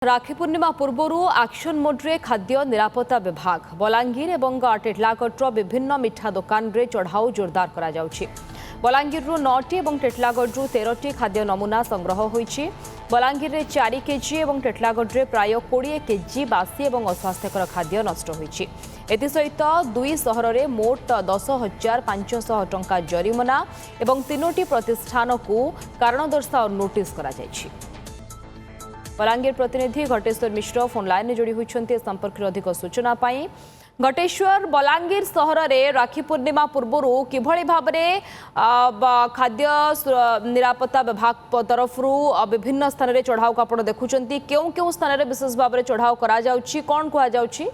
राखी पूर्णिमा पूर्व एक्शन मोड्रे खाद्य निरापत्ता विभाग बलांगीर और टेटलागढ़ विभिन्न मिठा दुकान रे चढ़ाऊ जोरदार करा जाउछि। बलांगीर 9टी और टेटलागढ़ 13टी खाद्य नमूना संग्रह होइछि। बलांगीर रे 4 केजी और टेटलागढ़ रे प्राय 20 केजी बासी और अस्वास्थ्यकर खाद्य नष्ट होइछि। एसहित दुई सहर में मोट 10,500 टंका जरिमाना और 3टी प्रतिष्ठान को कारण दर्शाओ नोटिस करा जाइछि। बलांगीर प्रतिनिधि घटेश्वर मिश्र फोन लाइन में जोड़ी होती संपर्क में अधिक सूचना पाई। घटेश्वर, बलांगीर सहर में राखी पूर्णिमा पूर्व किभली भाव में खाद्य निरापत्ता विभाग तरफ विभिन्न स्थान में चढ़ाऊ को आप देखुं क्यों क्यों स्थान में विशेष भाव में चढ़ाऊ करा कौन कहुच्छी?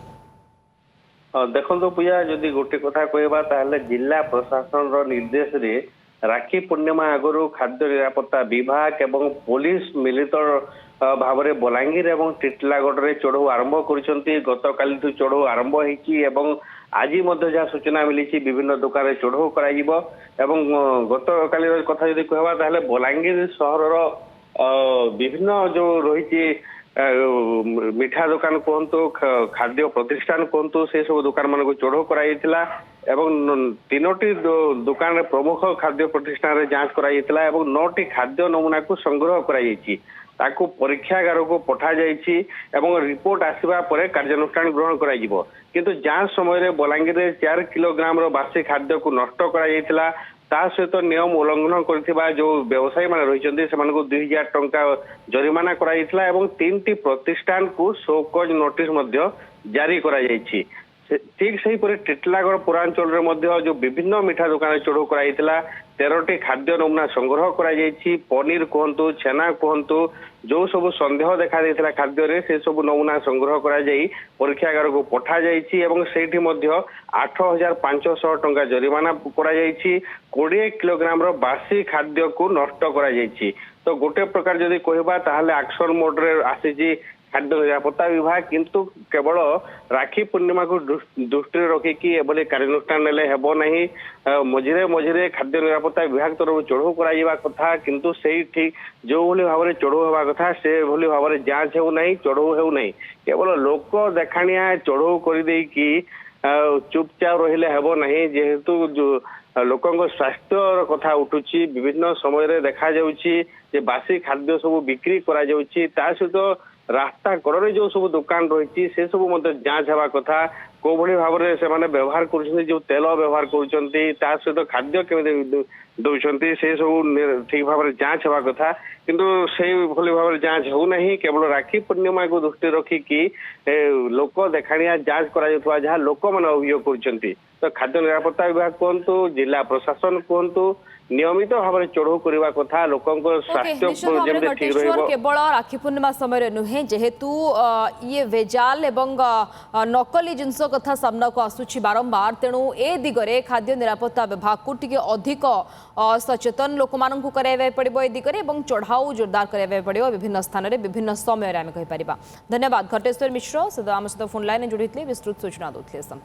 देखो पूजा जदि गोटे कथा कहवा जिला प्रशासन निर्देश रे राखी पूर्णिमा आगु खाद्य निरापत्ता विभाग एवं पुलिस मिलित भाव में बलांगीर और टिटलागढ़ में चढ़ऊ आरंभ कर गतकाली चढ़ऊ आरंभ होती आज जहाँ सूचना मिली विभिन्न दुकान चढ़ऊ कर गतकाली कथा जब कहवा बलांगीर सहर विभिन्न जो रही मिठा दुकान कहतु खाद्य प्रतिष्ठान कहतु से सब दुकान मान चढ़ऊ कर 3टी दुकान प्रमुख खाद्य प्रतिष्ठान जांच कर 9टी खाद्य नमूना को संग्रह कर परीक्षागार को पठा जाइछि एवं रिपोर्ट आसवा पर कार्यानुष्ठान ग्रहण करा जिवो। किंतु जांच समय बलांगीर 4 किलोग्राम बासी खाद्य को नष्ट करा सहित नियम उल्लंघन कर जो व्यवसायी मान रही 2000 टंका जरिमाना करा 3टी प्रतिष्ठान को शोकज नोटिस जारी करा जाइछि। ठीक से टिटलागढ़ पौरांचल जो विभिन्न मिठा दुकान चढ़ऊ कर 13टी खाद्य नमूना संग्रह कर पनीर कहतु छेना कहतु जो सब सन्देह देखा देता खाद्य रे से सब नमूना संग्रह कर परीक्षागार को पठा जाइछि एवं सेठी 8,500 टंका जरिमाना कर 20 किलोग्राम बासी खाद्य को नष्ट कर तो गोटे प्रकार जदि कहबा ताहले एक्शन मोड रे आसी खाद्य निरापत्ता विभाग किंतु केवल राखी पूर्णिमा को दृष्टि रखिकी एभली कार्यानुष्ठान नेले हेबो नहीं। मझिरे मझिरे खाद्य निरापत्ता विभाग तरफ चढ़ऊ करा कथा किंतु से ठीक जो भली भाव में चढ़ऊ होगा कथा से भली भाव में जांच हो नहीं चढ़ऊ हो नहीं केवल लोक देखाणिया चढ़ऊ कर चुपचाप रहिले हेबो नहीं जेहेतु लोकों स्वास्थ्य कथा उठुची विभिन्न समय देखा जाउची जे बासी खाद्य सब बिक्री करा जाउची ता सहित रास्ता कड़े जो सब दुकान रही से सब जांच हवा कथा को भाव में से व्यवहार कर जो तेल व्यवहार कर सहित खाद्य केमी दौरान से सब ठीक भाव में जांच हवा कथा किंतु से भली भाव में जांच हो नहीं केवल राखी पूर्णिमा को दृष्टि रखिकी लोक देखाणिया जांच करा जहाँ लोक मैंने अभियोग कर तो खाद्य निरापत्ता विभाग कहतु जिला प्रशासन कहतु नियमित भाव में चढ़ऊ करने कथा लोकों स्वास्थ्य ठीक रहिबो। केवल राखी पूर्णिमा समय नुहे जेहेतु ये वेजाल एवं नकली जिनस कथा सामना को आसुची बारंबार तेणु ए दिगरे खाद्य निरापत्ता विभाग को टिके अधिक सचेतन लोक माननकु कराइबा पड़िबो ए दिगरे एवं चढ़ाऊ जोरदार कराइबा पड़िबो विभिन्न स्थान रे विभिन्न समय रे आमे कहि परिबा। धन्यवाद घटेश्वर मिश्र सदा आम सहित फोन लाइन जोड़ितले विस्तृत सूचना दोथले संपर्क।